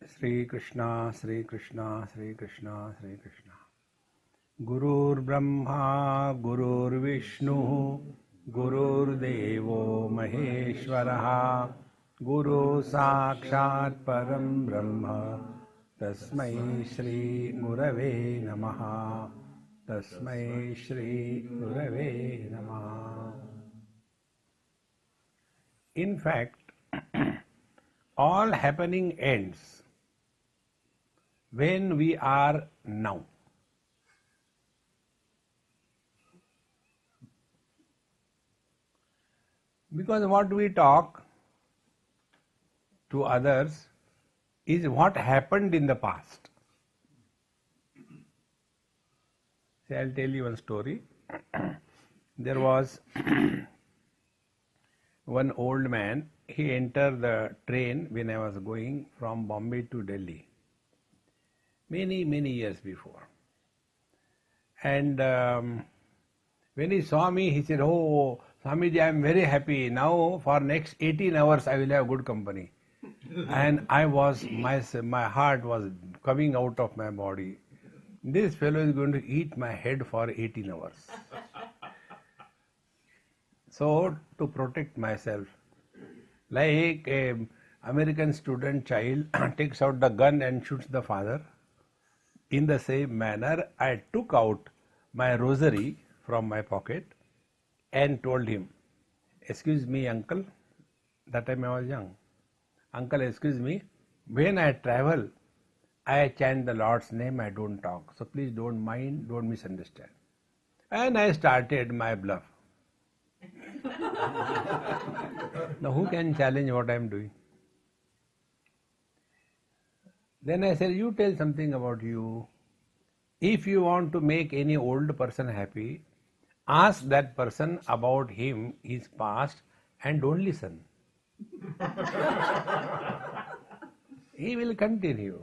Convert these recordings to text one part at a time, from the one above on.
Sri Krishna, Sri Krishna, Sri Krishna, Sri Krishna. Gurur Brahma, Gurur Vishnu, Gurur Devo Maheshwaraha, Guru Sakshat Param Brahma, Tasmai Shri Gurave Namaha, Tasmai Shri Gurave Namaha. In fact, all happening ends when we are now. Because what we talk to others is what happened in the past. See, I'll tell you one story. There was one old man. He entered the train when I was going from Bombay to Delhi many years before. And when he saw me, he said, "Oh, Swamiji, I am very happy. Now for next 18 hours I will have good company." And my heart was coming out of my body. This fellow is going to eat my head for 18 hours. So, to protect myself, like an American student child takes out the gun and shoots the father, in the same manner, I took out my rosary from my pocket and told him, "Excuse me, uncle." That time I was young. "Uncle, excuse me, when I travel, I chant the Lord's name, I don't talk. So please don't mind, don't misunderstand." And I started my bluff. Now who can challenge what I am doing? Then I said, "You tell something about you. If you want to make any old person happy, ask that person about him, his past, and don't listen." He will continue.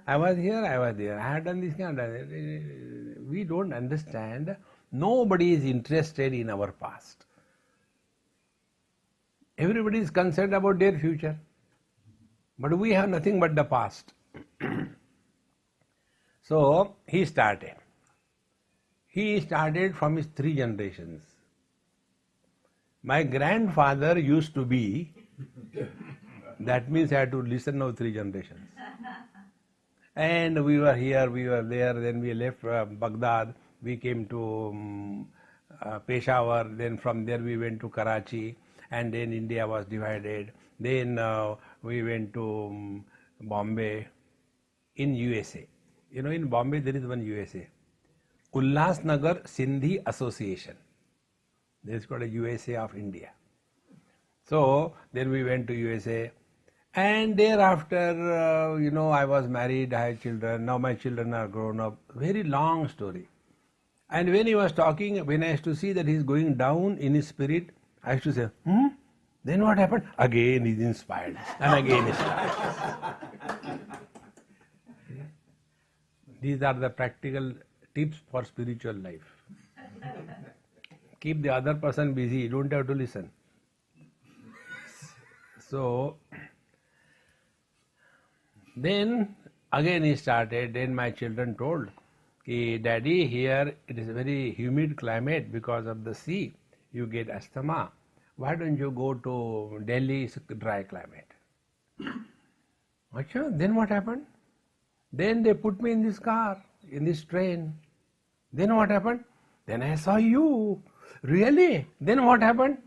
"I was here, I was there, I had done this, I had done that." We don't understand. Nobody is interested in our past. Everybody is concerned about their future. But we have nothing but the past. So he started. He started from his 3 generations. My grandfather used to be, that means I had to listen now 3 generations. And we were here, we were there, then we left Baghdad, we came to Peshawar, then from there we went to Karachi, and then India was divided. Then we went to Bombay, in USA. You know, in Bombay there is one USA, Ulhasnagar Sindhi Association. There is called a USA of India. So then we went to USA, and thereafter, I was married, I had children. Now my children are grown up. Very long story. And when he was talking, when I used to see that he is going down in his spirit, I used to say, Then what happened? Again he is inspired, and again he starts. These are the practical tips for spiritual life. Keep the other person busy, you don't have to listen. So, then again he started. Then my children told, "Daddy, here it is a very humid climate because of the sea. You get asthma. Why don't you go to Delhi? It's a dry climate." Achha, then what happened? Then they put me in this car, in this train. Then what happened? Then I saw you. Really? Then what happened?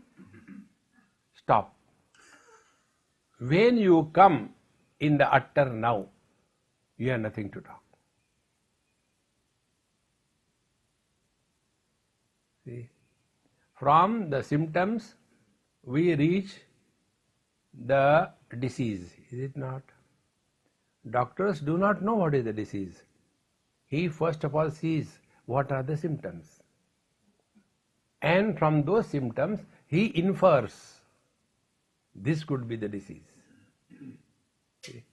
Stop. When you come in the utter now, you have nothing to talk. See? From the symptoms, we reach the disease, is it not? Doctors do not know what is the disease. He first of all sees what are the symptoms. And from those symptoms, he infers this could be the disease. Okay.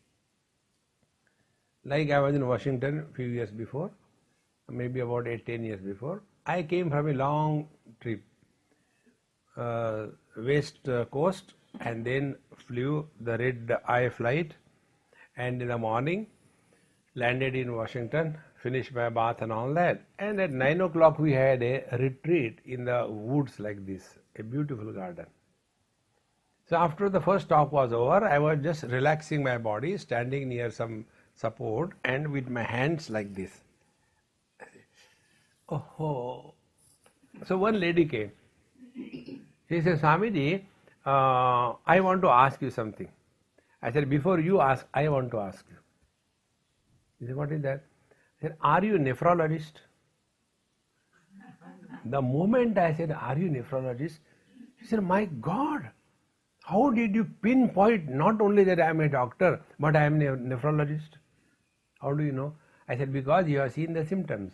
Like I was in Washington a few years before, maybe about 8-10 years before. I came from a long trip, West Coast, and then flew the red eye flight, And in the morning, landed in Washington, finished my bath and all that. And at 9 o'clock we had a retreat in the woods like this, a beautiful garden. So after the first talk was over, I was just relaxing my body, standing near some support and with my hands like this. Oh. So one lady came. She said, Swamiji, I want to ask you something. I said, before you ask, I want to ask you. He said, what is that? I said, are you a nephrologist? The moment I said, are you a nephrologist? She said, my God, how did you pinpoint not only that I am a doctor, but I am a nephrologist? How do you know? I said, because you have seen the symptoms.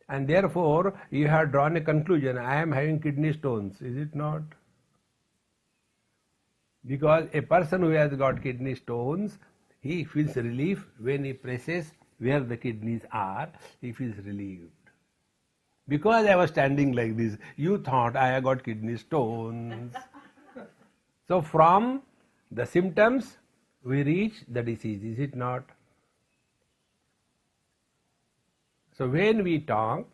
And therefore, you have drawn a conclusion, I am having kidney stones, is it not? Because a person who has got kidney stones, he feels relief when he presses where the kidneys are, he feels relieved. Because I was standing like this, you thought I have got kidney stones. So from the symptoms, we reach the disease, is it not? So when we talk,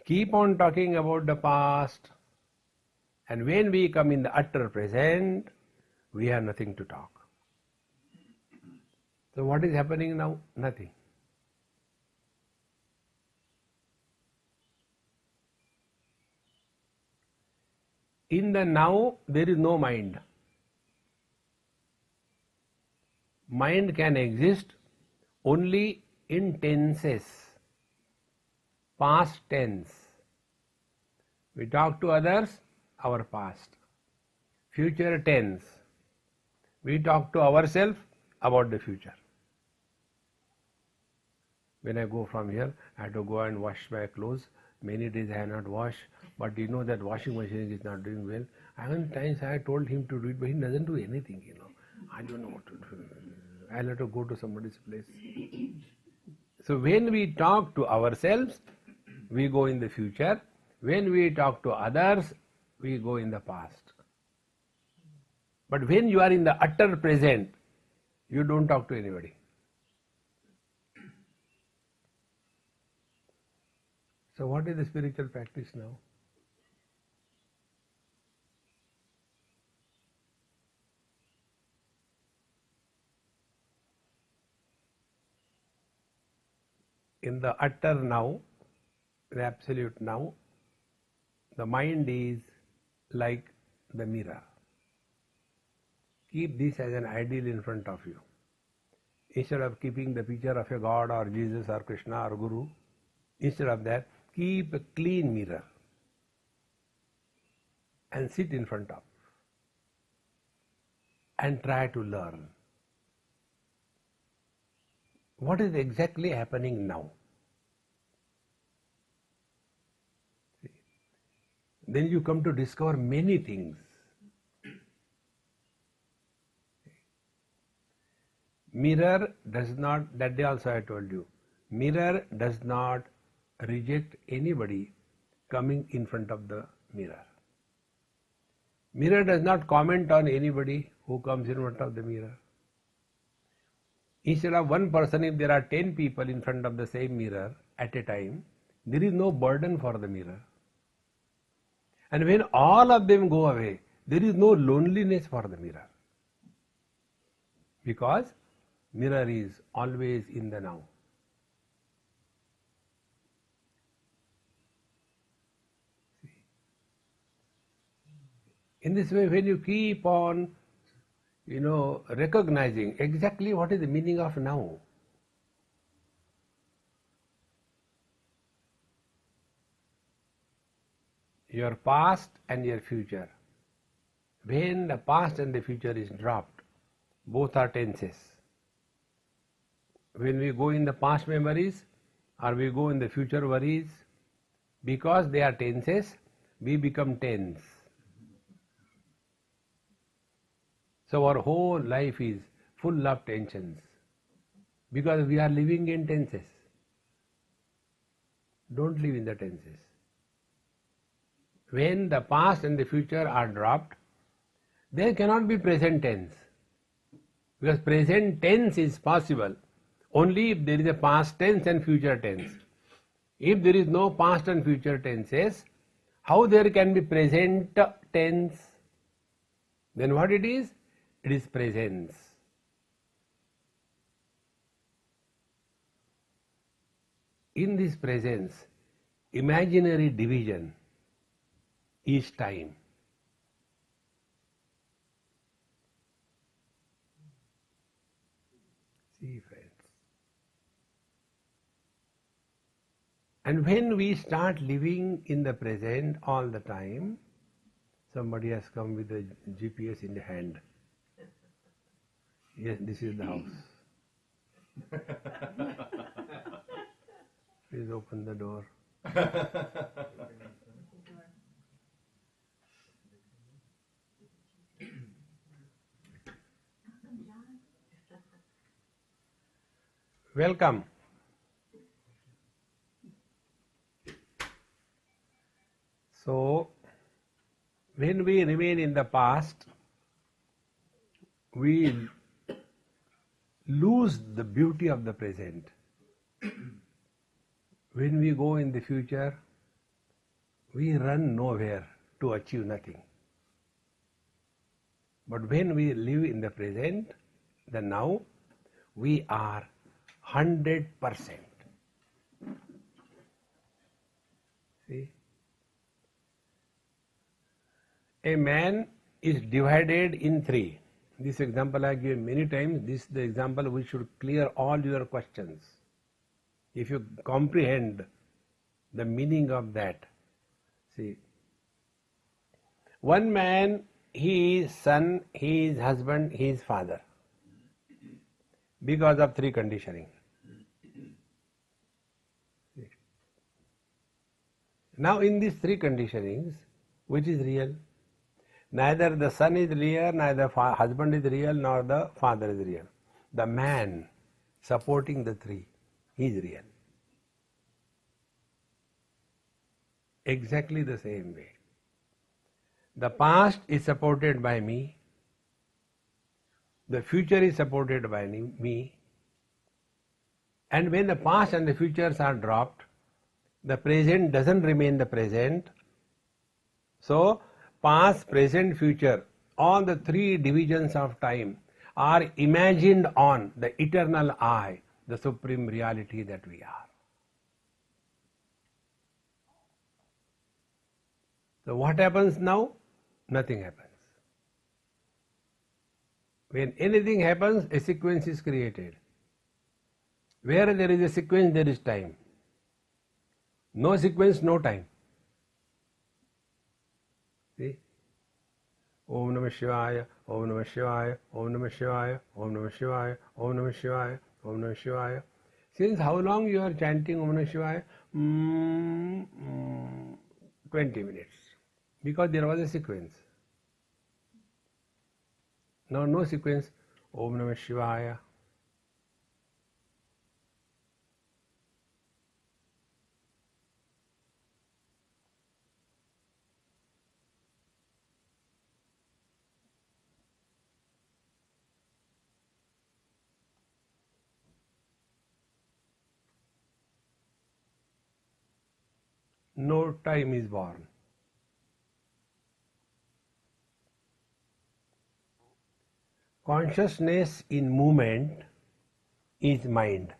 keep on talking about the past, and when we come in the utter present, we have nothing to talk. So what is happening now? Nothing. In the now, there is no mind. Mind can exist only in tenses. Past tense. We talk to others, our past. Future tense. We talk to ourselves about the future. When I go from here, I have to go and wash my clothes. Many days I have not washed, but you know that washing machine is not doing well. How many times I told him to do it, but he doesn't do anything, I don't know what to do. I'll have to go to somebody's place. So when we talk to ourselves, we go in the future. When we talk to others, we go in the past. But when you are in the utter present, you don't talk to anybody. So what is the spiritual practice now? In the utter now, the absolute now, the mind is like the mirror. Keep this as an ideal in front of you. Instead of keeping the picture of a God or Jesus or Krishna or Guru, instead of that, keep a clean mirror and sit in front of and try to learn. What is exactly happening now? Then you come to discover many things. Mirror does not, that day also I told you, mirror does not reject anybody coming in front of the mirror. Mirror does not comment on anybody who comes in front of the mirror. Instead of one person, if there are 10 people in front of the same mirror at a time, there is no burden for the mirror. And when all of them go away, there is no loneliness for the mirror. Because mirror is always in the now. In this way, when you keep on, recognizing exactly what is the meaning of now, your past and your future. When the past and the future is dropped, both are tenses. When we go in the past memories or we go in the future worries, because they are tenses, we become tense. So our whole life is full of tensions because we are living in tenses. Don't live in the tenses. When the past and the future are dropped, there cannot be present tense. Because present tense is possible Only if there is a past tense and future tense. If there is no past and future tenses, how there can be present tense? Then what it is? It is presence. In this presence, imaginary division is time. See, friends. And when we start living in the present all the time, somebody has come with a GPS in the hand. Yes, this is the house. Please open the door. Welcome. So, when we remain in the past, we lose the beauty of the present. When we go in the future, we run nowhere to achieve nothing. But when we live in the present, the now, we are 100%. See? A man is divided in three. This example I give many times. This is the example which should clear all your questions. If you comprehend the meaning of that. See, one man, he is son, he is husband, he is father. Because of three conditioning. See. Now in these three conditionings, which is real? Neither the son is real, neither husband is real, nor the father is real. The man supporting the three, he is real. Exactly the same way. The past is supported by me, the future is supported by me, and when the past and the futures are dropped, the present doesn't remain the present. So, past, present, future, all the three divisions of time are imagined on the eternal I, the supreme reality that we are. So what happens now? Nothing happens. When anything happens, a sequence is created. Where there is a sequence, there is time. No sequence, no time. See? Om Namah Shivaya, Om Namah Shivaya, Om Namah Shivaya, Om Namah Shivaya, Om Namah Shivaya, Om Namah Shivaya. Since how long you are chanting Om Namah Shivaya? 20 minutes. Because there was a sequence. Now no sequence. Om Namah Shivaya. No time is born. Consciousness in movement is mind.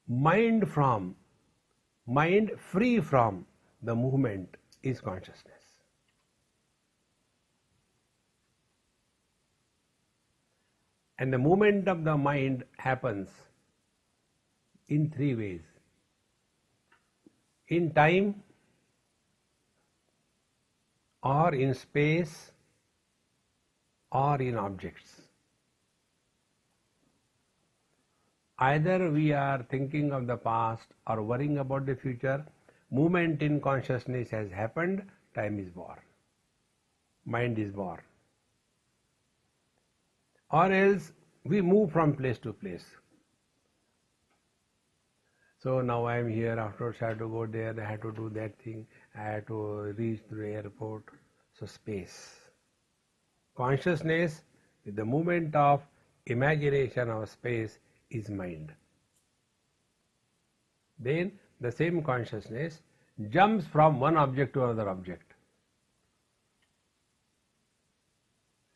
Mind free from the movement is consciousness. And the movement of the mind happens in three ways. In time, or in space, or in objects. Either we are thinking of the past or worrying about the future, movement in consciousness has happened, time is born. Mind is born. Or else we move from place to place. So now I am here, afterwards I have to go there, I have to do that thing, I have to reach the airport. So space. Consciousness is the movement of imagination of space is mind. Then the same consciousness jumps from one object to another object.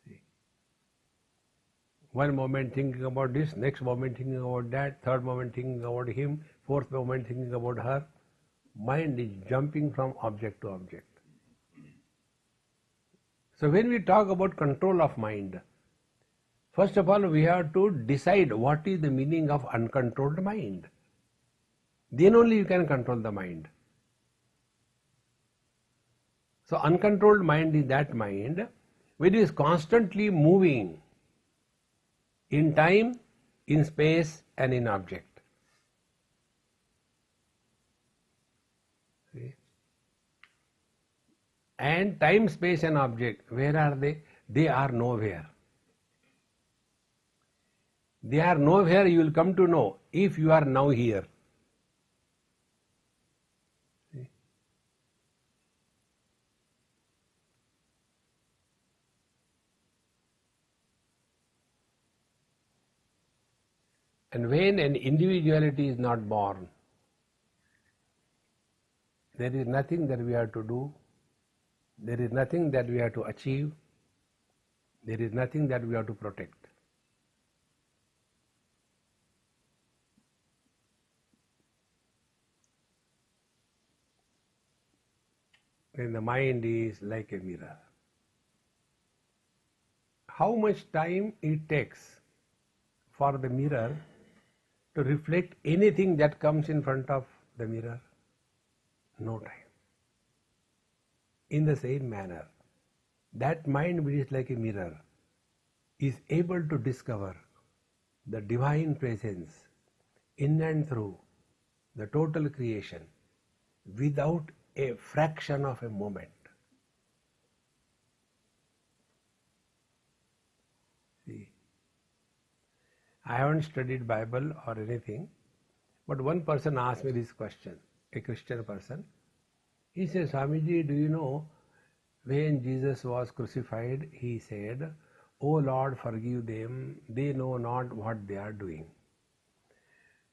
See? One moment thinking about this, next moment thinking about that, third moment thinking about him, fourth moment thinking about her. Mind is jumping from object to object. So when we talk about control of mind, first of all we have to decide what is the meaning of uncontrolled mind. Then only you can control the mind. So uncontrolled mind is that mind which is constantly moving in time, in space and in object. See? And time, space and object, where are they? They are nowhere. They are nowhere, you will come to know if you are now here. See? And when an individuality is not born, there is nothing that we have to do, there is nothing that we have to achieve, there is nothing that we have to protect. Then the mind is like a mirror. How much time it takes for the mirror to reflect anything that comes in front of the mirror? No time. In the same manner, that mind which is like a mirror is able to discover the divine presence in and through the total creation without a fraction of a moment. See, I haven't studied Bible or anything, but one person asked me this question, a Christian person. He says, Swamiji, do you know when Jesus was crucified, he said, "O Lord, forgive them, they know not what they are doing."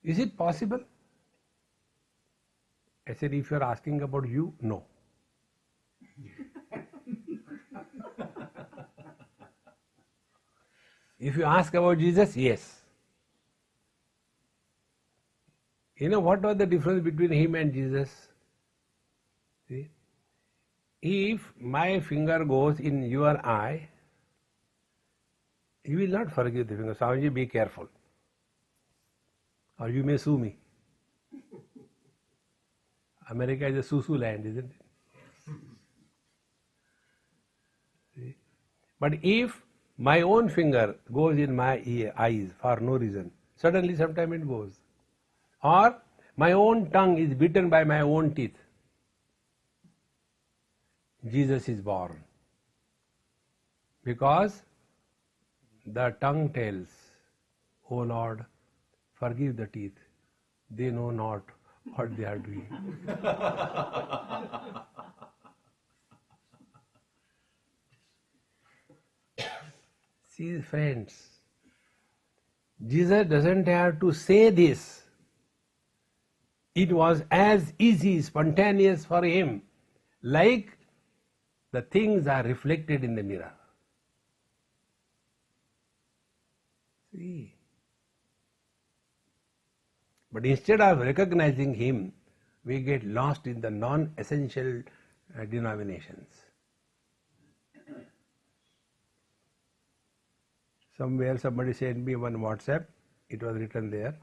Is it possible? I said, if you are asking about you, no. If you ask about Jesus, yes. You know what was the difference between him and Jesus? See? If my finger goes in your eye, you will not forgive the finger. Swamiji, be careful, or you may sue me. America is a sue land, isn't it? See? But if my own finger goes in my eyes for no reason, suddenly sometime it goes. Or my own tongue is bitten by my own teeth, Jesus is born. Because the tongue tells, "O Lord, forgive the teeth, they know not what they are doing." See, friends, Jesus doesn't have to say this. It was as easy, spontaneous for him, like the things are reflected in the mirror. See. But instead of recognizing him, we get lost in the non-essential denominations. Somewhere somebody sent me one WhatsApp, it was written there,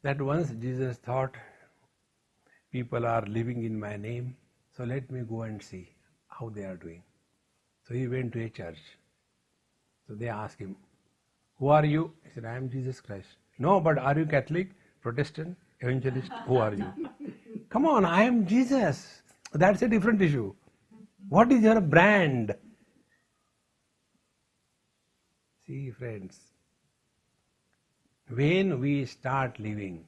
that once Jesus thought, people are living in my name, so let me go and see how they are doing. So he went to a church. So they asked him, "Who are you?" He said, "I am Jesus Christ." "No, but are you Catholic, Protestant, Evangelist? Who are you?" "Come on, I am Jesus." That's a different issue. What is your brand? See, friends, when we start living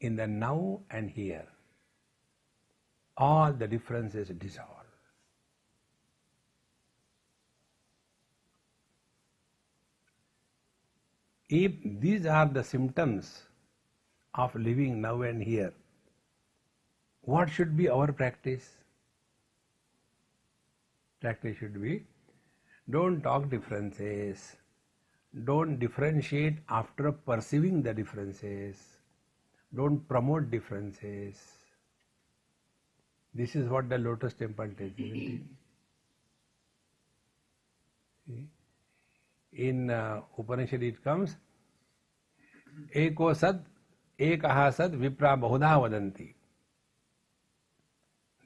in the now and here, all the differences dissolve. If these are the symptoms of living now and here, what should be our practice? Practice should be, don't talk differences, don't differentiate after perceiving the differences, don't promote differences. This is what the Lotus Temple tells, isn't it? See? In Upanishad it comes, Eko sad, ekaha sad, vipra bahuda vadanti.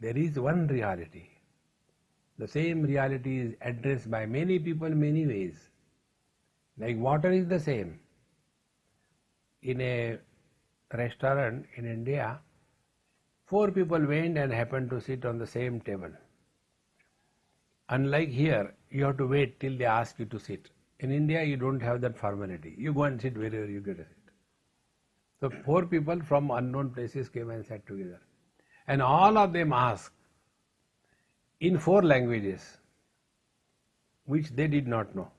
There is one reality. The same reality is addressed by many people many ways. Like water is the same. In a restaurant in India, 4 people went and happened to sit on the same table. Unlike here, you have to wait till they ask you to sit. In India, you don't have that formality. You go and sit wherever you get a seat. So 4 people from unknown places came and sat together. And all of them asked in 4 languages, which they did not know.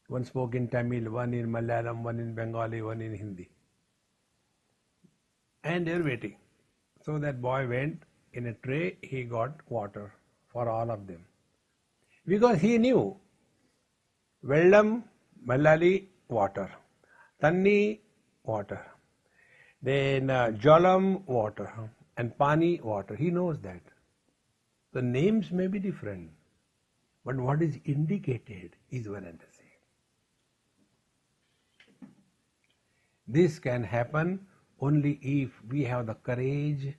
One spoke in Tamil, one in Malayalam, one in Bengali, one in Hindi. And they were waiting. So that boy went in a tray, he got water for all of them. Because he knew Vellam, Malayali, water. Tanni, water. Then Jalam, water. And Pani, water. He knows that. The names may be different, but what is indicated is one and the same. This can happen only if we have the courage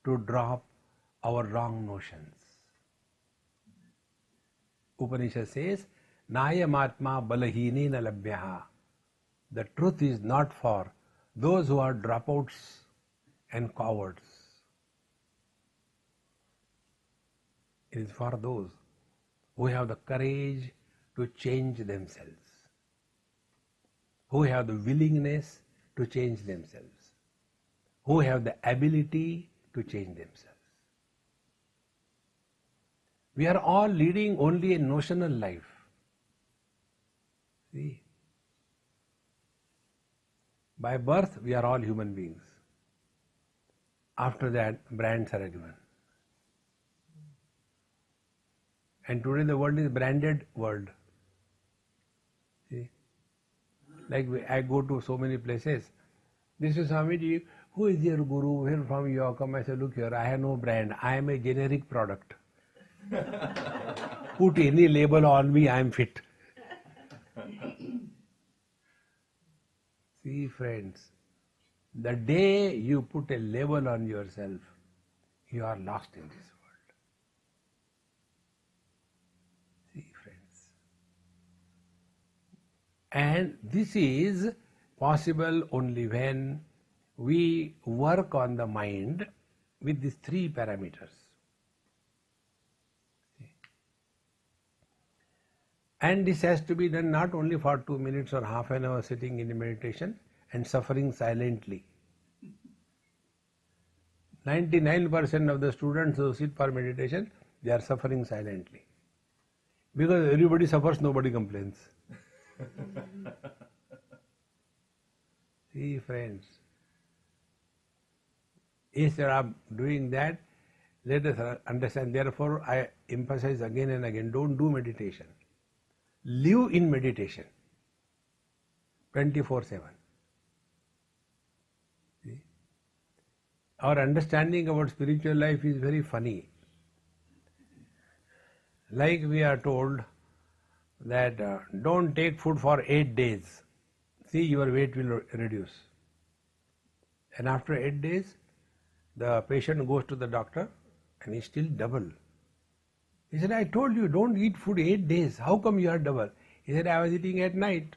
to drop our wrong notions. Upanishad says, Nayamatma balahinena labhyaha. The truth is not for those who are dropouts and cowards. It is for those who have the courage to change themselves, who have the willingness to change themselves, who have the ability to change themselves. We are all leading only a notional life. See? By birth, we are all human beings. After that, brands are given. And today the world is branded world. See? Like I go to so many places. This is Swamiji, who is your guru? Where from you come? I say, look here, I have no brand. I am a generic product. Put any label on me, I am fit. See friends, the day you put a label on yourself, you are lost in this world. See friends. And this is possible only when we work on the mind with these 3 parameters. And this has to be done not only for 2 minutes or half an hour sitting in a meditation and suffering silently. 99% of the students who sit for meditation, they are suffering silently. Because everybody suffers, nobody complains. See friends, instead of doing that, let us understand. Therefore, I emphasize again and again, don't do meditation. Live in meditation 24/7. See? Our understanding about spiritual life is very funny. Like we are told that don't take food for 8 days. See, your weight will reduce. And after 8 days, the patient goes to the doctor and he's still double. He said, I told you, don't eat food 8 days. How come you are double? He said, I was eating at night.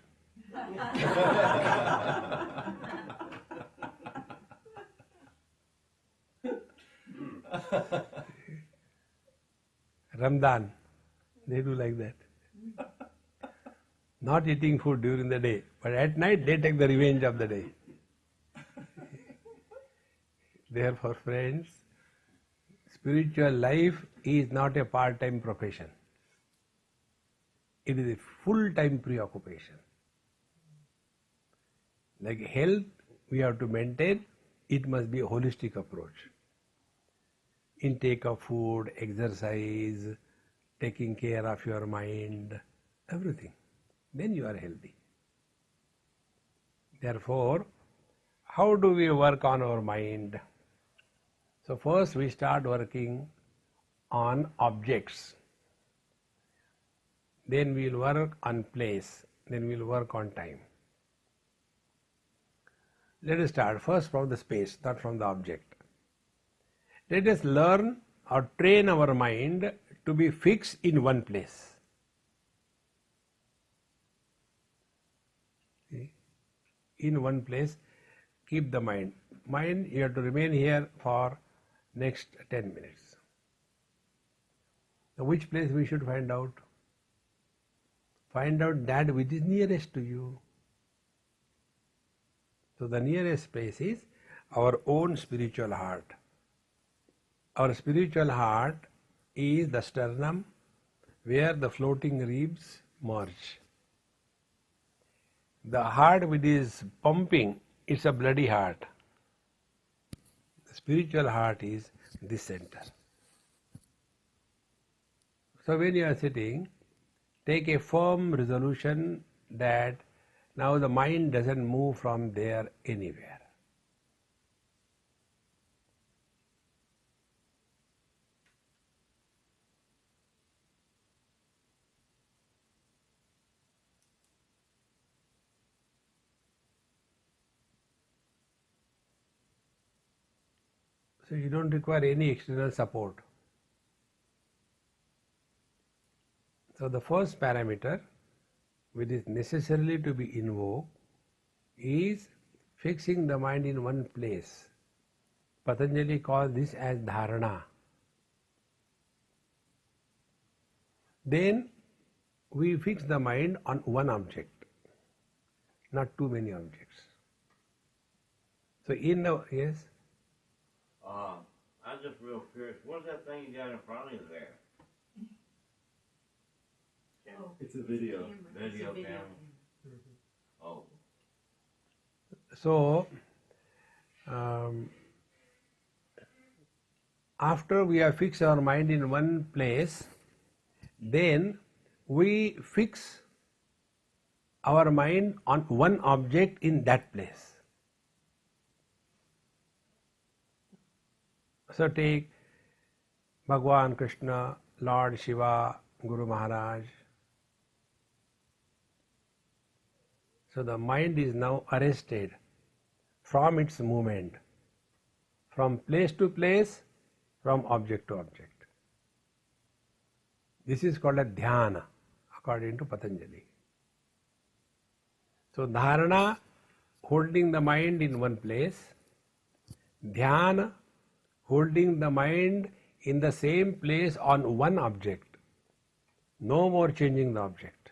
Ramadan, they do like that. Not eating food during the day, but at night they take the revenge of the day. Therefore, friends, spiritual life is not a part-time profession. It is a full-time preoccupation. Like health, we have to maintain, it must be a holistic approach. Intake of food, exercise, taking care of your mind, everything. Then you are healthy. Therefore, how do we work on our mind? So first we start working on objects. Then we will work on place. Then we will work on time. Let us start first from the space, not from the object. Let us learn or train our mind to be fixed in one place. See? In one place, keep the mind. Mind, you have to remain here for next 10 minutes. Now, which place we should find out? Find out that which is nearest to you. So the nearest place is our own spiritual heart. Our spiritual heart is the sternum where the floating ribs merge. The heart which is pumping, it's a bloody heart. The spiritual heart is this center. So when you are sitting, take a firm resolution that now the mind doesn't move from there anywhere. So you don't require any external support. So the first parameter which is necessarily to be invoked is fixing the mind in one place. Patanjali calls this as dharana. Then we fix the mind on one object, not too many objects. So in the, yes? I'm just real curious. What's that thing you got in front of you there? Oh, It's a video. Video camera. Oh. So, after we have fixed our mind in one place, then we fix our mind on one object in that place. So take Bhagwan Krishna, Lord Shiva, Guru Maharaj. So the mind is now arrested from its movement, from place to place, from object to object. This is called a dhyana, according to Patanjali. So dharana, holding the mind in one place, dhyana, holding the mind in the same place on one object, no more changing the object.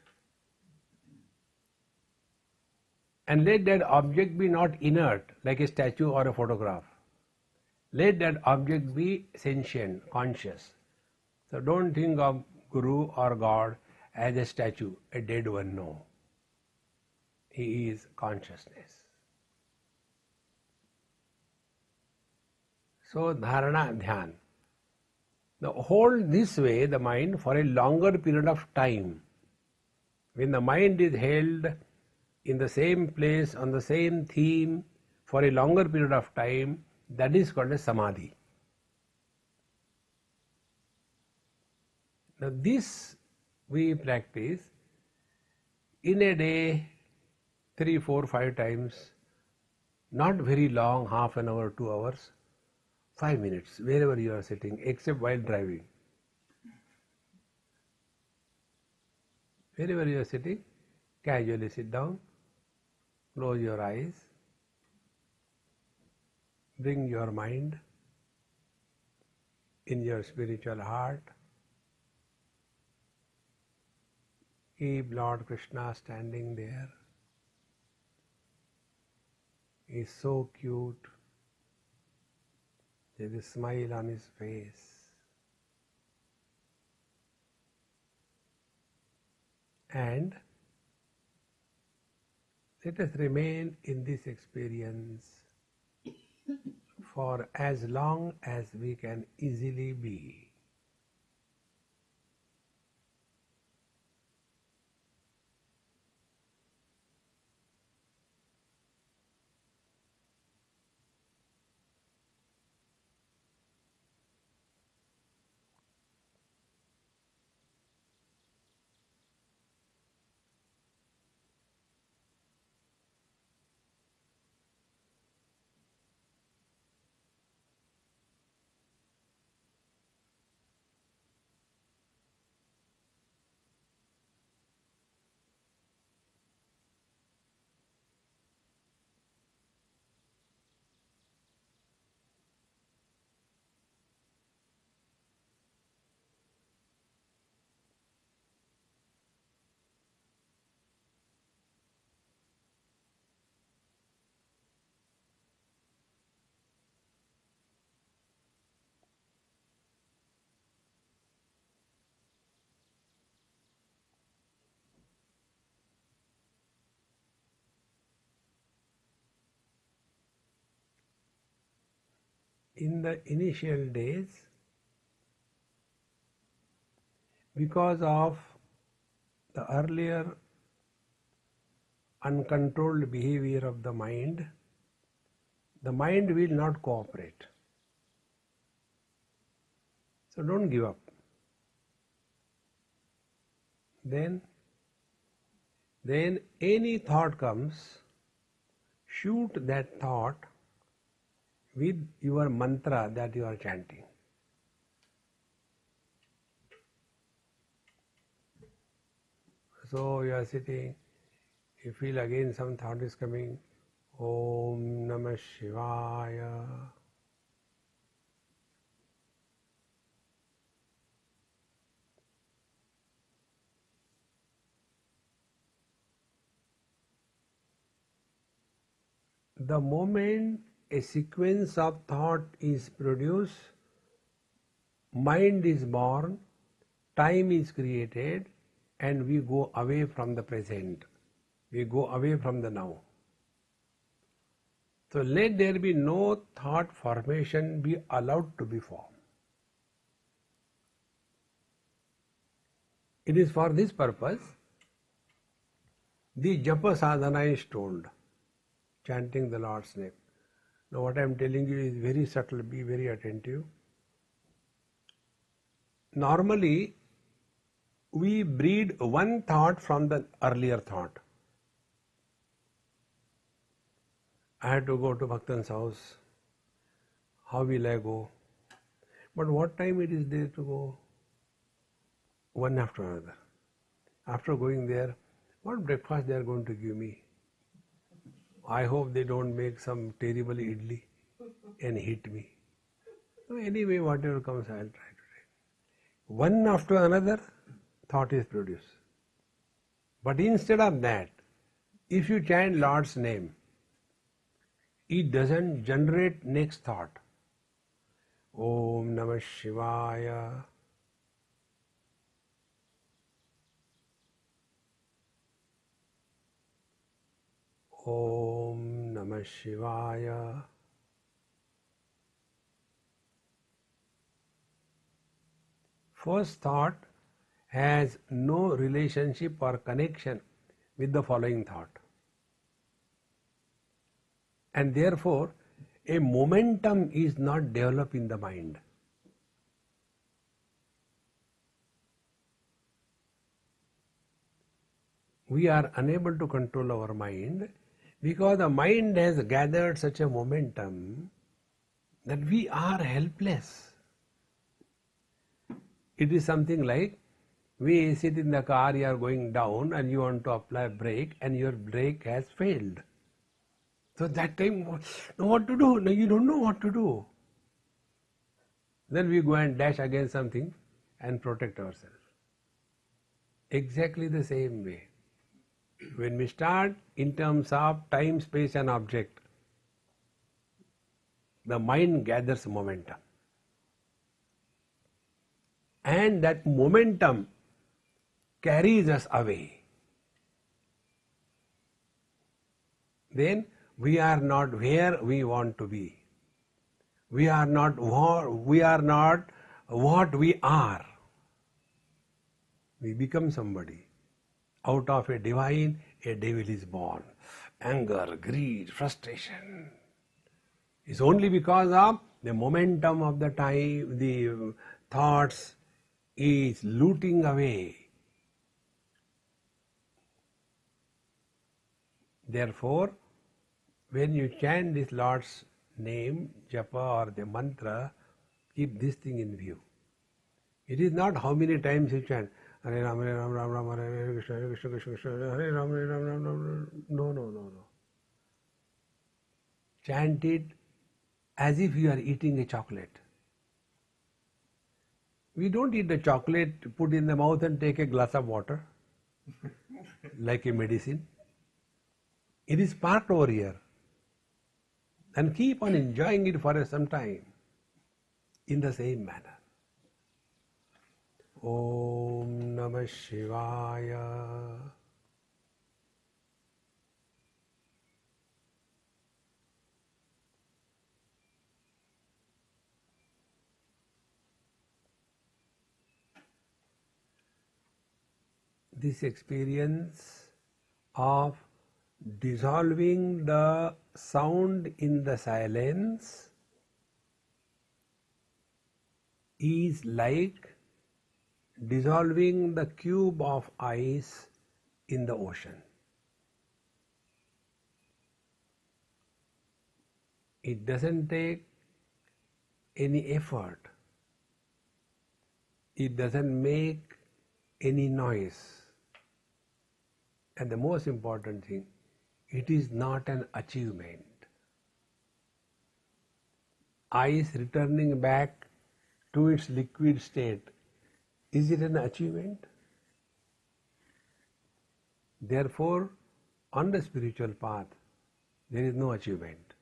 And let that object be not inert like a statue or a photograph. Let that object be sentient, conscious. So don't think of Guru or God as a statue, a dead one, no. He is consciousness. So dharana, dhyan. Now hold this way the mind for a longer period of time. When the mind is held in the same place, on the same theme, for a longer period of time, that is called a samadhi. Now this we practice in a day 3, 4, 5 times, not very long, half an hour, 2 hours, 5 minutes, wherever you are sitting, except while driving. Wherever you are sitting, casually sit down, close your eyes, bring your mind in your spiritual heart. Keep Lord Krishna standing there. He is so cute. There is a smile on his face. And let us remain in this experience for as long as we can easily be. In the initial days, because of the earlier uncontrolled behavior of the mind will not cooperate. So don't give up. Then any thought comes, shoot that thought with your mantra that you are chanting. So you are sitting, you feel again some thought is coming, Om Namah Shivaya. The moment a sequence of thought is produced, mind is born, time is created, and we go away from the present. We go away from the now. So let there be no thought formation be allowed to be formed. It is for this purpose the japa sadhana is told, chanting the Lord's name. Now what I am telling you is very subtle, be very attentive. Normally, we breed one thought from the earlier thought. I had to go to Bhaktan's house. How will I go? But what time it is there to go? One after another. After going there, what breakfast they are going to give me? I hope they don't make some terrible idli and hit me. So anyway, whatever comes, I will try to take. One after another, thought is produced. But instead of that, if you chant Lord's name, it doesn't generate next thought. Om Namah Shivaya. Om Namah Shivaya. First thought has no relationship or connection with the following thought. And therefore, a momentum is not developed in the mind. We are unable to control our mind because the mind has gathered such a momentum that we are helpless. It is something like we sit in the car, you are going down and you want to apply brake and your brake has failed. So that time, know what to do? No, you don't know what to do. Then we go and dash against something and protect ourselves. Exactly the same way. When we start in terms of time, space and object, the mind gathers momentum. And that momentum carries us away. then we are not where we want to be. We are not what we are. We become somebody. Out of a divine, a devil is born. Anger, greed, frustration. It's only because of the momentum of the time, the thoughts is looting away. Therefore, when you chant this Lord's name, japa or the mantra, keep this thing in view. It is not how many times you chant, Hare Ram, Hare Ram, Ram Ram, Hare Krishna, Hare Krishna, Krishna Krishna, Hare Ram, Hare Ram, Ram Ram. No. Chant it as if you are eating a chocolate. We don't eat the chocolate, put in the mouth and take a glass of water like a medicine. It is parked over here. And keep on enjoying it for some time in the same manner. Om Namah Shivaya. This experience of dissolving the sound in the silence is like dissolving the cube of ice in the ocean. It doesn't take any effort. It doesn't make any noise. And the most important thing, it is not an achievement. Ice returning back to its liquid state, is it an achievement? Therefore, on the spiritual path, there is no achievement.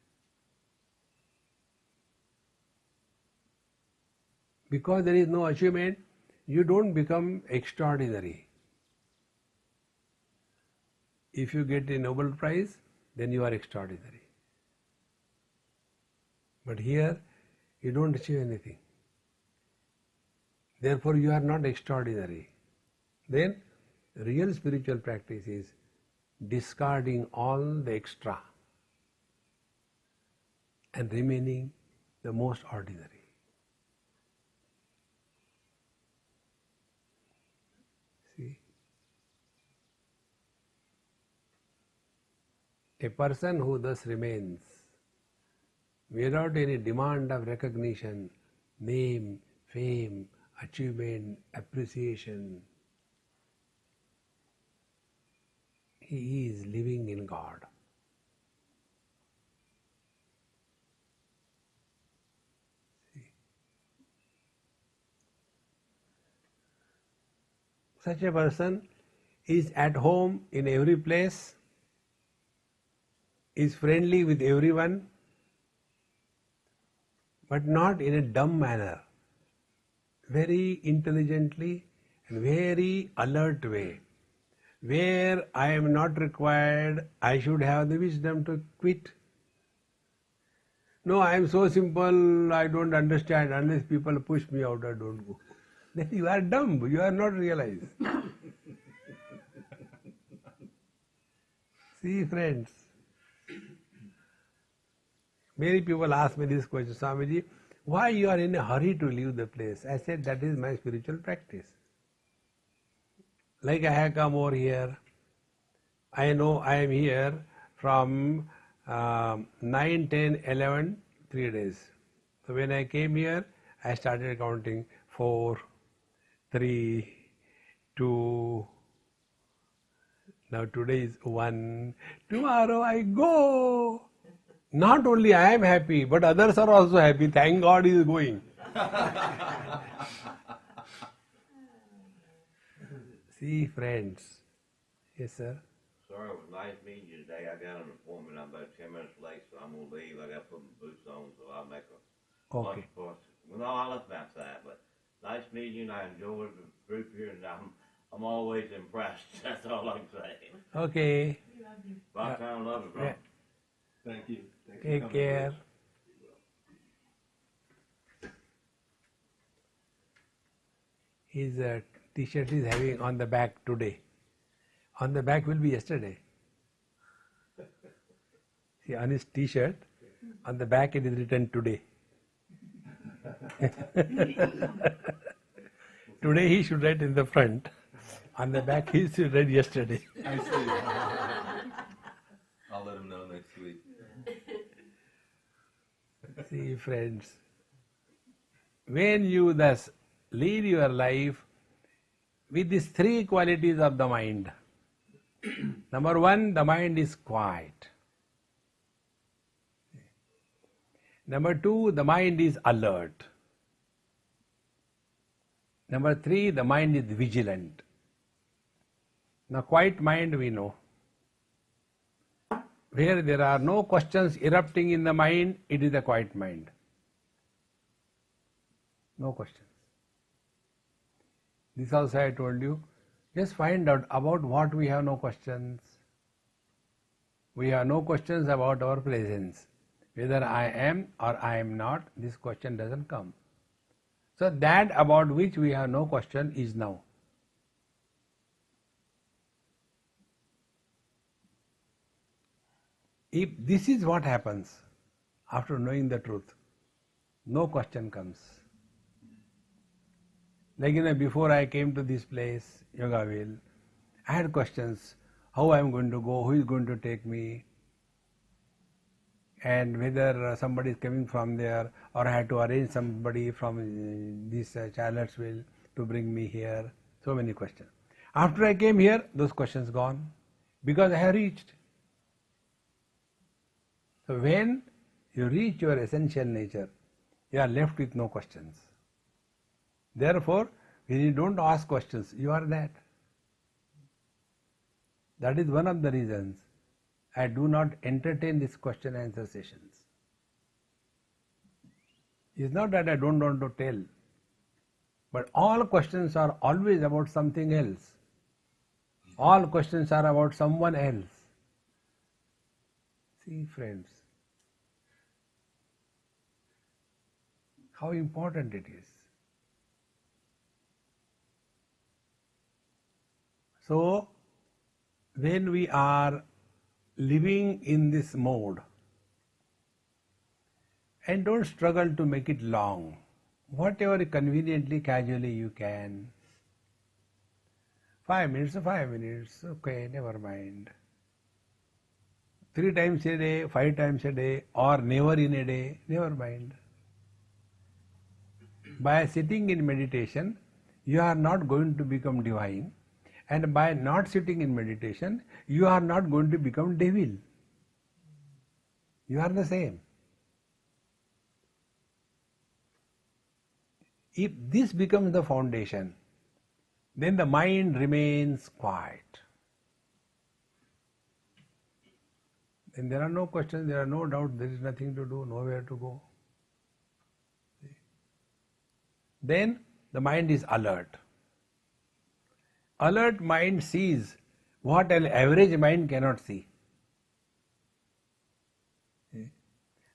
Because there is no achievement, you don't become extraordinary. If you get a Nobel Prize, then you are extraordinary. But here, you don't achieve anything. Therefore, you are not extraordinary. Then, real spiritual practice is discarding all the extra and remaining the most ordinary. See? A person who thus remains without any demand of recognition, name, fame, achievement, appreciation, he is living in God. See? Such a person is at home in every place, is friendly with everyone, but not in a dumb manner, very intelligently and very alert way. Where I am not required, I should have the wisdom to quit. No, I am so simple, I don't understand. Unless people push me out, I don't go. Then you are dumb, you are not realized. See, friends, many people ask me this question, Swamiji, why you are in a hurry to leave the place? I said, that is my spiritual practice. Like I have come over here, I know I am here from 9, 10, 11, 3 days. So when I came here, I started counting 4, 3, 2, now today is 1, tomorrow I go. Not only I am happy, but others are also happy. Thank God he is going. See, friends. Yes, sir. Sir, it was nice meeting you today. I got an appointment. I'm about 10 minutes late, so I'm going to leave. I got to put my boots on, so I'll make a Okay. lunch. Well, no, I left outside, but nice meeting you, and I enjoyed the group here, and I'm always impressed. That's all I can say. Okay. About time, love it, bro. Thank you. Thanks for Take coming. care. His t-shirt is having on the back today. On the back will be yesterday. See, on his t-shirt, on the back it is written today. Today he should write in the front. On the back he should write yesterday. I see. I'll let him know next week. See, friends, when you thus lead your life with these three qualities of the mind. Number one, the mind is quiet. Number two, the mind is alert. Number three, the mind is vigilant. Now, quiet mind we know. Where there are no questions erupting in the mind, it is a quiet mind. No questions. This also I told you. Just find out about what we have no questions. We have no questions about our presence. Whether I am or I am not, this question doesn't come. So that about which we have no question is now. If this is what happens after knowing the truth, no question comes. Like before I came to this place, Yogaville, I had questions, how I am going to go, who is going to take me, and whether somebody is coming from there, or I had to arrange somebody from this Charlottesville to bring me here. So many questions. After I came here, those questions gone, because I have reached. So when you reach your essential nature, you are left with no questions. Therefore, when you don't ask questions, you are that. That is one of the reasons I do not entertain these question and answer sessions. It's not that I don't want to tell, but all questions are always about something else. All questions are about someone else. See, friends, how important it is. So, when we are living in this mode, and don't struggle to make it long, whatever conveniently, casually you can. 5 minutes, okay, never mind. 3 times a day, 5 times a day, or never in a day, never mind. By sitting in meditation, you are not going to become divine, and by not sitting in meditation, you are not going to become devil. You are the same. If this becomes the foundation, then the mind remains quiet. Then there are no questions, there are no doubts, there is nothing to do, nowhere to go. Then the mind is alert. Alert mind sees what an average mind cannot see.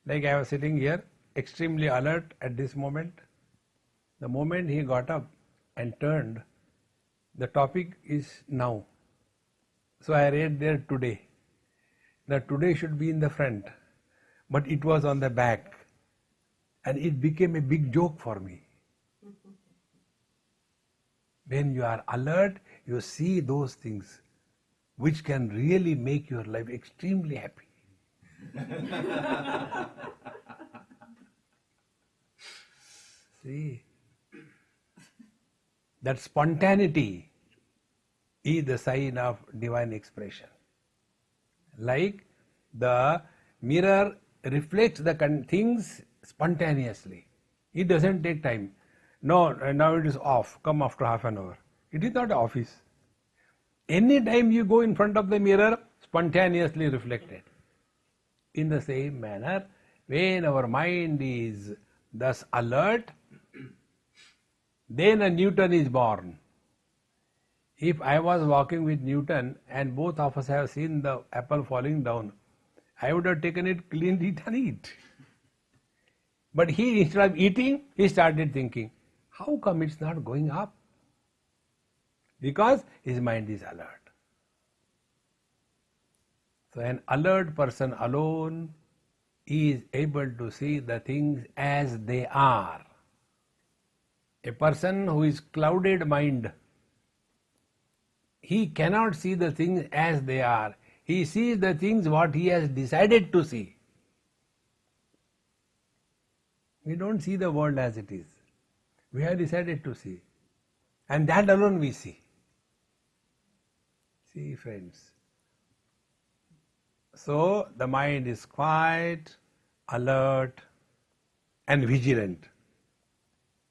Like I was sitting here, extremely alert at this moment. The moment he got up and turned, the topic is now. So I read there today. The today should be in the front, but it was on the back, and it became a big joke for me. When you are alert, you see those things which can really make your life extremely happy. See, that spontaneity is the sign of divine expression. Like the mirror reflects the things spontaneously. It doesn't take time. No, now it is off. Come after half an hour. It is not office. Any time you go in front of the mirror, spontaneously reflected. In the same manner, when our mind is thus alert, then a Newton is born. If I was walking with Newton and both of us have seen the apple falling down, I would have taken it, cleaned it and eat. But he, instead of eating, he started thinking, how come it's not going up? Because his mind is alert. So an alert person alone is able to see the things as they are. A person who is clouded mind, he cannot see the things as they are. He sees the things what he has decided to see. We don't see the world as it is. We have decided to see. And that alone we see. See, friends. So the mind is quiet, alert, and vigilant.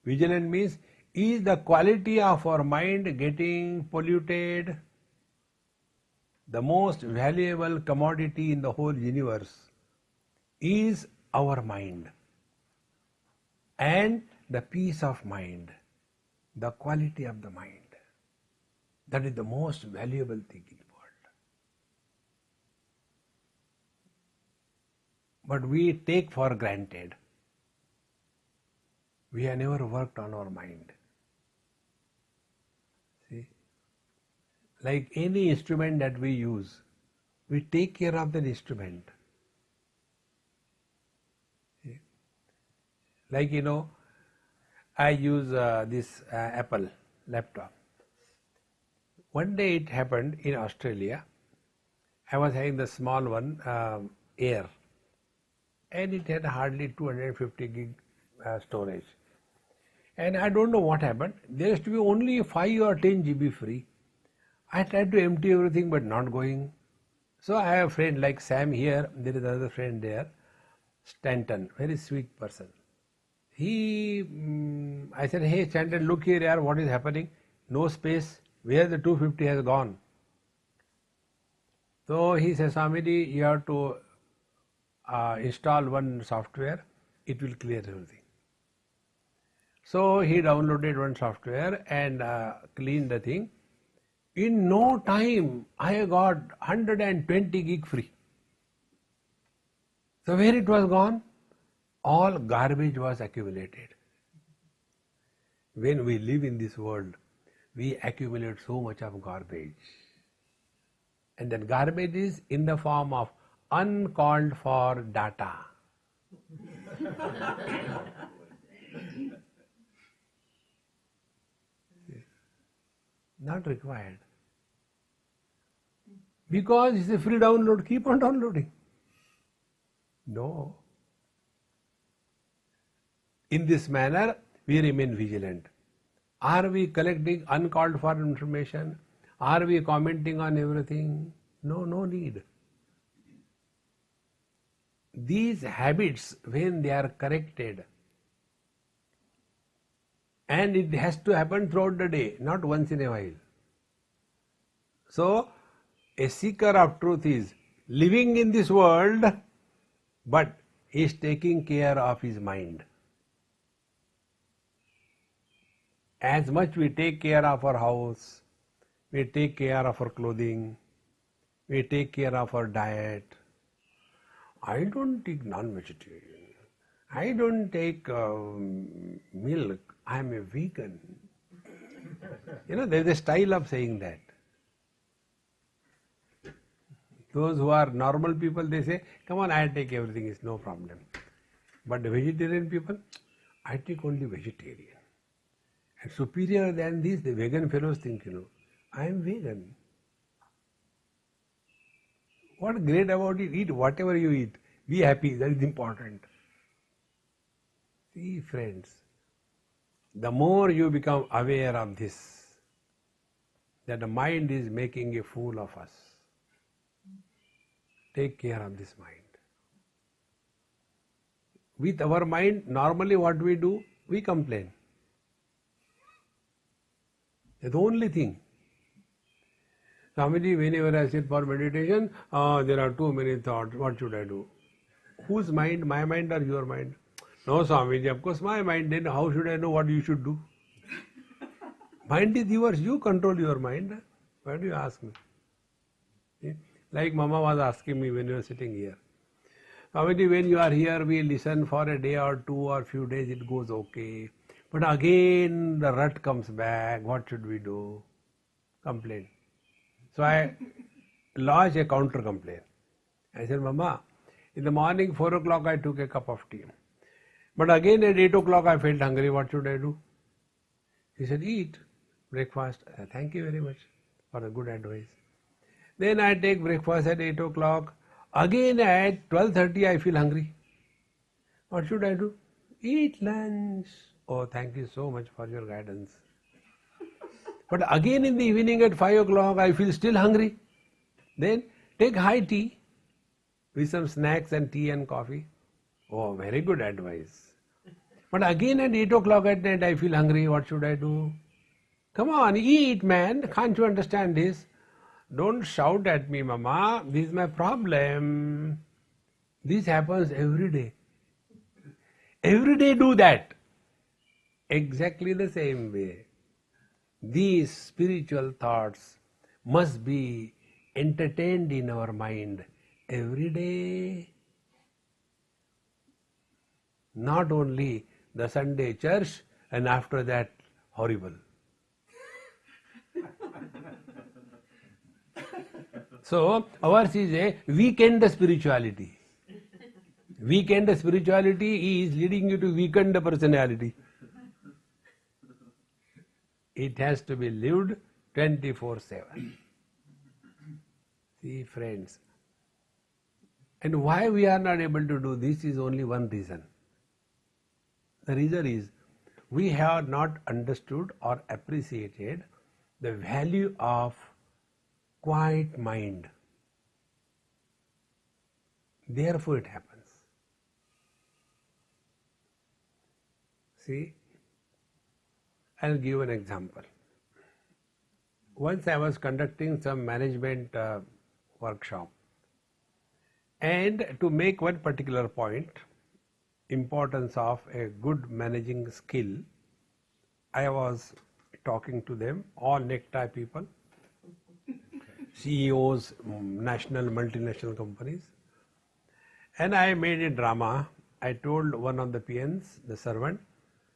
Vigilant means, is the quality of our mind getting polluted? The most valuable commodity in the whole universe is our mind. And the peace of mind, the quality of the mind. That is the most valuable thing in the world. But we take for granted. We have never worked on our mind. See? Like any instrument that we use, we take care of that instrument. See? Like, I use this Apple laptop. One day it happened in Australia. I was having the small one, Air, and it had hardly 250 gig storage. And I don't know what happened. There used to be only 5 or 10 GB free. I tried to empty everything but not going. So I have a friend like Sam here, there is another friend there, Stanton, very sweet person. I said, hey Stanton, look here, yaar, what is happening? No space, where the 250 has gone? So he says, Swami, you have to install one software, it will clear everything. So he downloaded one software and cleaned the thing. In no time, I got 120 gig free. So where it was gone? All garbage was accumulated. When we live in this world, we accumulate so much of garbage. And that garbage is in the form of uncalled for data. Not required. Because it's a free download, keep on downloading. No. In this manner, we remain vigilant. Are we collecting uncalled for information? Are we commenting on everything? No, no need. These habits, when they are corrected, and it has to happen throughout the day, not once in a while. So, a seeker of truth is living in this world, but is taking care of his mind. As much we take care of our house, we take care of our clothing, we take care of our diet. I don't take non-vegetarian. I don't take milk. I am a vegan. There is a style of saying that. Those who are normal people, they say, come on, I take everything, it's no problem. But the vegetarian people, I take only vegetarian. And superior than this, the vegan fellows think, I am vegan. What great about it? Eat whatever you eat. Be happy, that is important. See, friends, the more you become aware of this, that the mind is making a fool of us, take care of this mind. With our mind, normally what we do, we complain. That's the only thing. Swamiji, whenever I sit for meditation, there are too many thoughts, what should I do? Whose mind, my mind or your mind? No, Swamiji, of course my mind, then how should I know what you should do? Mind is yours, you control your mind. Why do you ask me? See? Like Mama was asking me when you were sitting here. Swamiji, when you are here, we listen for a day or two or few days, it goes okay. But again, the rut comes back. What should we do? Complain. So I lodged a counter complaint. I said, Mama, in the morning, 4 o'clock, I took a cup of tea. But again, at 8 o'clock, I felt hungry. What should I do? He said, eat breakfast. I said, thank you very much for a good advice. Then I take breakfast at 8 o'clock. Again at 12:30 I feel hungry. What should I do? Eat lunch. Oh, thank you so much for your guidance. But again in the evening at 5 o'clock I feel still hungry. Then take high tea with some snacks and tea and coffee. Oh, very good advice. But again at 8 o'clock at night I feel hungry. What should I do? Come on, eat, man. Can't you understand this? Don't shout at me, Mama. This is my problem. This happens every day. Every day do that. Exactly the same way. These spiritual thoughts must be entertained in our mind every day. Not only the Sunday church and after that horrible. So ours is a weekend spirituality. Weekend spirituality is leading you to weakened personality. It has to be lived 24/7. See, friends. And why we are not able to do this is only one reason. The reason is we have not understood or appreciated the value of quiet mind. Therefore it happens. See, I'll give an example. Once I was conducting some management workshop, and to make one particular point, importance of a good managing skill, I was talking to them, all necktie people, CEOs, national, multinational companies. And I made a drama. I told one of the PNs, the servant,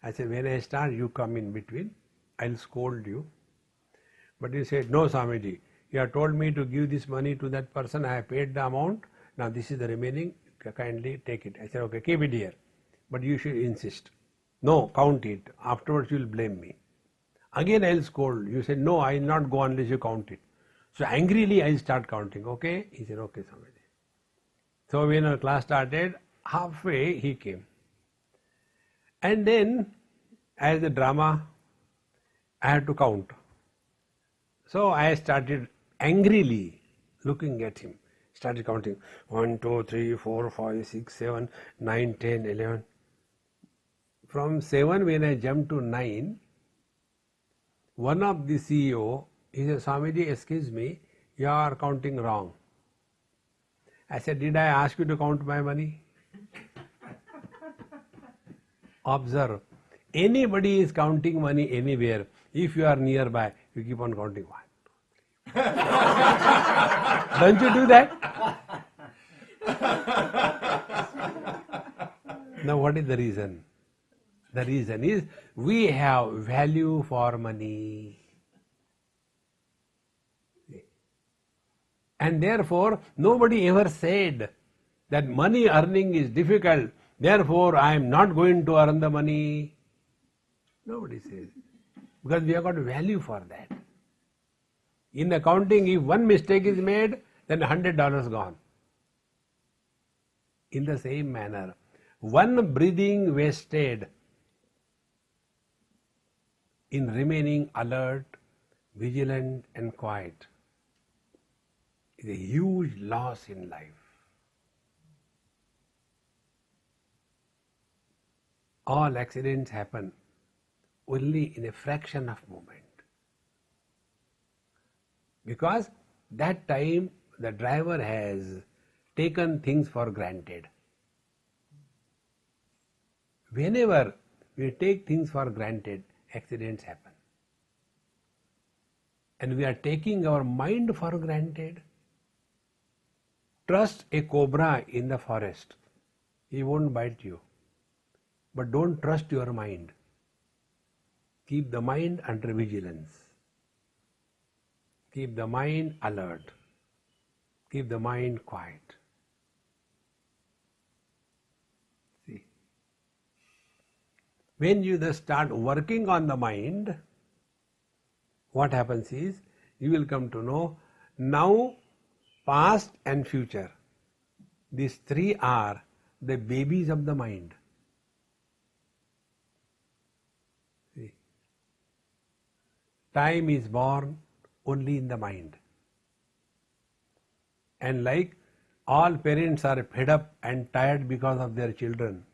I said, when I start, you come in between. I'll scold you. But he said, no, Swamiji, you have told me to give this money to that person. I have paid the amount. Now this is the remaining. Kindly take it. I said, okay, keep it here. But you should insist. No, count it. Afterwards, you will blame me. Again, I'll scold. You said, no, I will not go unless you count it. So angrily I start counting, okay? He said, okay, Swamiji. So when our class started, halfway he came. And then, as the drama, I had to count. So I started angrily looking at him. Started counting. 1, 2, 3, 4, 5, 6, 7, 9, 10, 11. From 7, when I jumped to 9, one of the CEO, he said, Swamiji, excuse me, you are counting wrong. I said, did I ask you to count my money? Observe, anybody is counting money anywhere. If you are nearby, you keep on counting 1, 2, 3. Don't you do that? Now what is the reason? The reason is we have value for money. And therefore, nobody ever said that money earning is difficult, therefore I am not going to earn the money. Nobody says. Because we have got value for that. In accounting, if one mistake is made, then $100 gone. In the same manner, one breathing wasted in remaining alert, vigilant and quiet is a huge loss in life. All accidents happen only in a fraction of moment. Because that time the driver has taken things for granted. Whenever we take things for granted, accidents happen. And we are taking our mind for granted. Trust a cobra in the forest. he won't bite you. But don't trust your mind. Keep the mind under vigilance. Keep the mind alert. Keep the mind quiet. See, when you just start working on the mind, what happens is, you will come to know now, past and future. These three are the babies of the mind. See, time is born only in the mind. And like all parents are fed up and tired because of their children,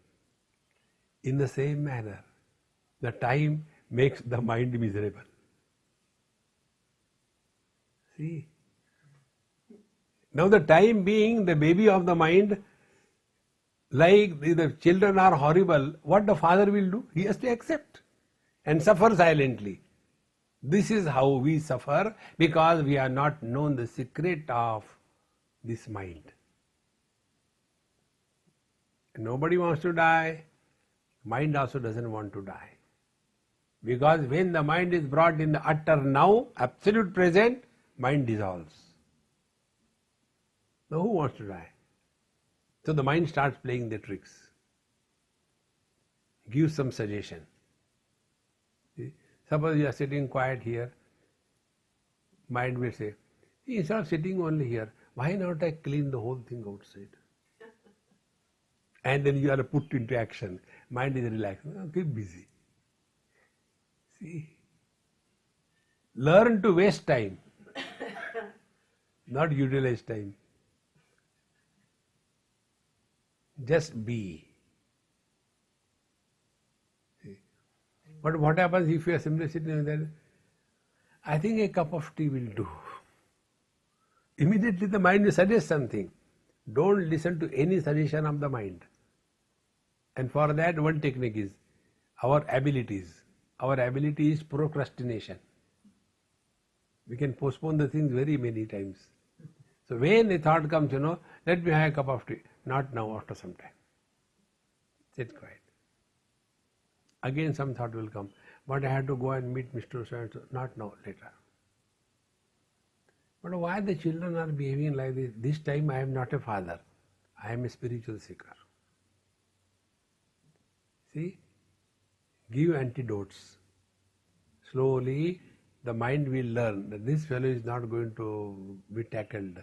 in the same manner, the time makes the mind miserable. See, now the time being the baby of the mind, like the children are horrible, what the father will do? He has to accept and suffer silently. This is how we suffer, because we have not known the secret of this mind. Nobody wants to die. Mind also doesn't want to die. Because when the mind is brought in the utter now, absolute present, mind dissolves. Now who wants to die? So the mind starts playing the tricks. Give some suggestion. See? Suppose you are sitting quiet here, mind will say, instead of sitting only here, why not I clean the whole thing outside? And then you are put into action. Mind is relaxed. Keep busy. See? Learn to waste time, not utilize time. Just be. See? But what happens if you are simply sitting there? I think a cup of tea will do. Immediately the mind will suggest something. Don't listen to any suggestion of the mind. And for that, one technique is our abilities. Our ability is procrastination. We can postpone the things very many times. So when a thought comes, let me have a cup of tea. Not now, after some time. Sit quiet. Again some thought will come. But I had to go and meet Mr. So-and-so. Not now, later. But why the children are behaving like this? This time I am not a father. I am a spiritual seeker. See? Give antidotes. Slowly the mind will learn that this fellow is not going to be tackled.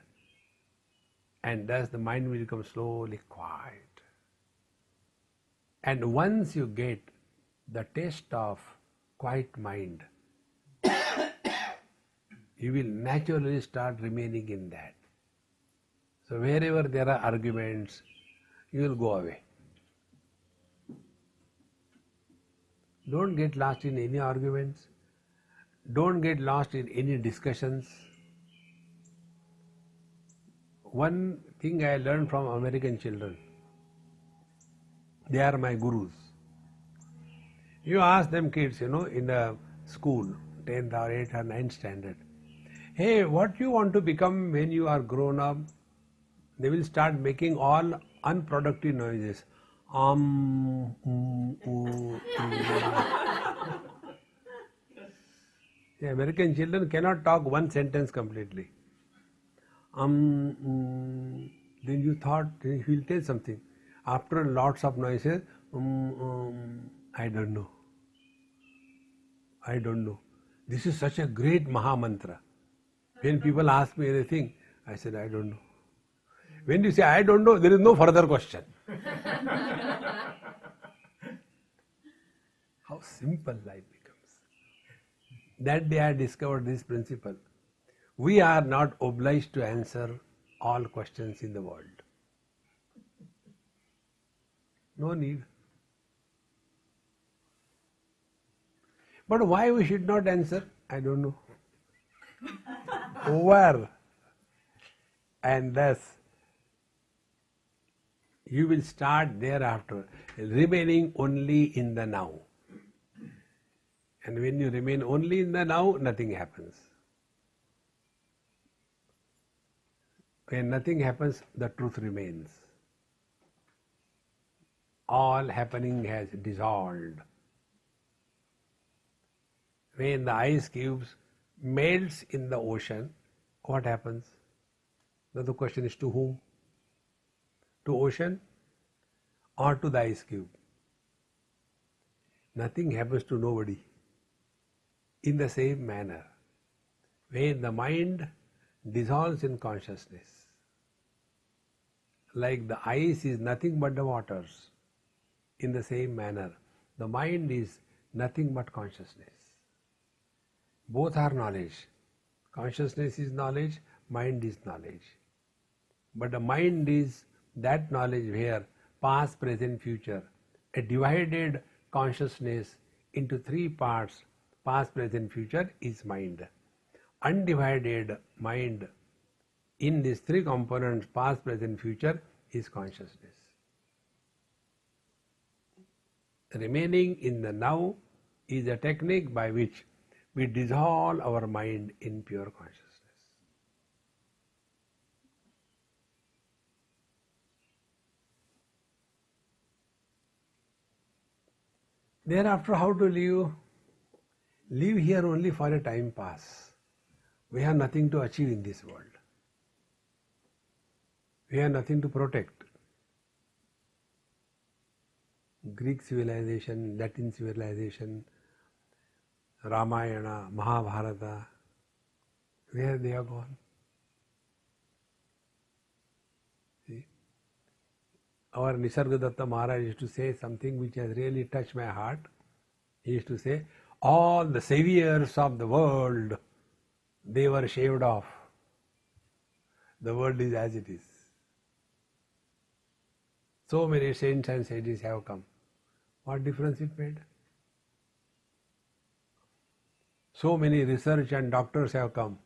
And thus the mind will become slowly quiet. And once you get the taste of quiet mind, you will naturally start remaining in that. So wherever there are arguments, you will go away. Don't get lost in any arguments. Don't get lost in any discussions. One thing I learned from American children, they are my gurus. You ask them kids, in the school, 10th or 8th or 9th standard, hey, what you want to become when you are grown up? They will start making all unproductive noises. The American children cannot talk one sentence completely. Then you thought he will tell something. After lots of noises, I don't know. This is such a great Maha Mantra. When people ask me anything, I said, I don't know. When you say, I don't know, there is no further question. How simple life becomes. That day I discovered this principle. We are not obliged to answer all questions in the world. No need. But why we should not answer? I don't know. Over. And thus, you will start thereafter remaining only in the now. And when you remain only in the now, nothing happens. When nothing happens, the truth remains. all happening has dissolved. When the ice cubes melts in the ocean, what happens? Now the question is to whom? To ocean or to the ice cube? Nothing happens to nobody. In the same manner, when the mind dissolves in consciousness, like the ice is nothing but the waters, in the same manner, the mind is nothing but consciousness. Both are knowledge. Consciousness is knowledge, mind is knowledge. But the mind is that knowledge where past, present, future, a divided consciousness into three parts, past, present, future, is mind. Undivided mind in these three components, past, present, future, is consciousness. Remaining in the now is a technique by which we dissolve our mind in pure consciousness. Thereafter, how to live? Live here only for a time pass. We have nothing to achieve in this world. We have nothing to protect. Greek civilization, Latin civilization, Ramayana, Mahabharata, where they are gone? See? Our Nisargadatta Maharaj used to say something which has really touched my heart. He used to say, all the saviors of the world, they were shaved off. The world is as it is. So many saints and sages have come. What difference it made? So many research and doctors have come.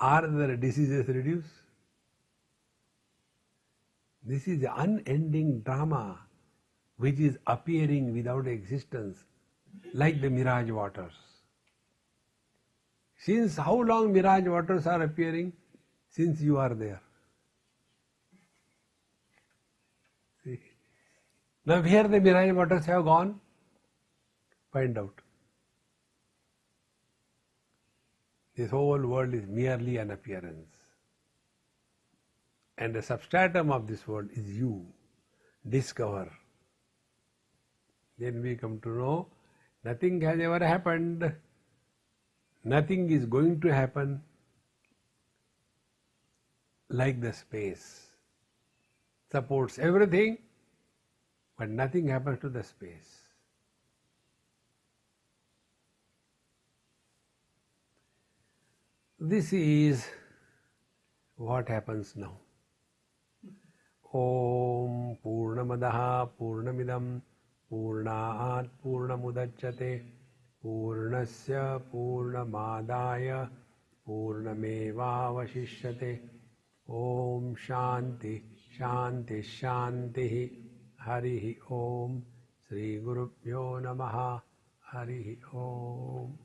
Are the diseases reduced? This is the unending drama which is appearing without existence, like the mirage waters. Since how long mirage waters are appearing? Since you are there. See? Now where the mirage waters have gone? Find out. This whole world is merely an appearance. And the substratum of this world is you. Discover. Then we come to know nothing has ever happened. Nothing is going to happen, like the space. Supports everything, but nothing happens to the space. This is what happens now. Om Purnamadaha Purnamidam Purnaat Purnamudachyate Purnasya Purnamadaya Purnamevavashishyate. Om Shanti Shanti Shanti. Harihi Om. Sri Gurubhyo Namaha. Harihi Om.